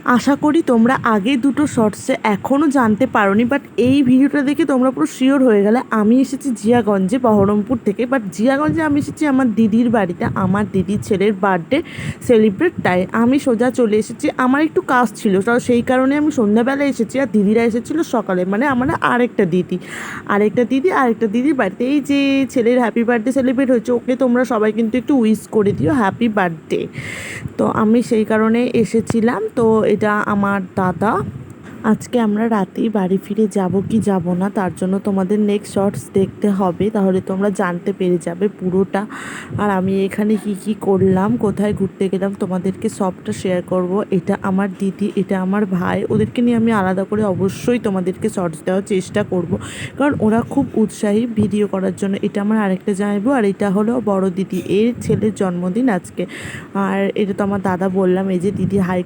আশা করি তোমরা আগে দুটো শর্টসে এখনও জানতে পারোনি, বাট এই ভিডিওটা দেখে তোমরা পুরো শিওর হয়ে গেলে। আমি এসেছি জিয়াগঞ্জে, বহরমপুর থেকে। বাট জিয়াগঞ্জে আমি এসেছি আমার দিদির বাড়িতে, আমার দিদির ছেলের বার্থডে সেলিব্রেট। তাই আমি সোজা চলে এসেছি। আমার একটু কাজ ছিল, তো সেই কারণে আমি সন্ধ্যাবেলা এসেছি, আর দিদিরা এসেছিলো সকালে। মানে আমার আরেকটা দিদির বাড়িতে। এই যে ছেলের হ্যাপি বার্থডে সেলিব্রেট হয়েছে, ওকে তোমরা সবাই কিন্তু একটু উইশ করে দিও হ্যাপি বার্থডে। তো আমি সেই কারণে এসেছিলাম। তো এটা আমার দাদা। আজকে আমরা রাতেই বাড়ি ফিরে যাব কি যাব না, তার জন্য তোমাদের নেক্সট শর্টস দেখতে হবে, তাহলে তোমরা জানতে পেরে যাবে পুরোটা। আর আমি এখানে কি কি করলাম, কোথায় ঘুরতে গেলাম, তোমাদেরকে সবটা শেয়ার করব। এটা আমার দিদি, এটা আমার ভাই, ওদেরকে নিয়ে আমি আলাদা করে অবশ্যই তোমাদেরকে শর্টস দেওয়ার চেষ্টা করব, কারণ ওরা খুব উৎসাহী ভিডিও করার জন্য। এটা আমার আরেকটা জামাইবু, আর এটা হলো বড় দিদি, এর ছেলের জন্মদিন আজকে। আর এটা তো আমার দাদা বললাম। এই যে দিদি হাই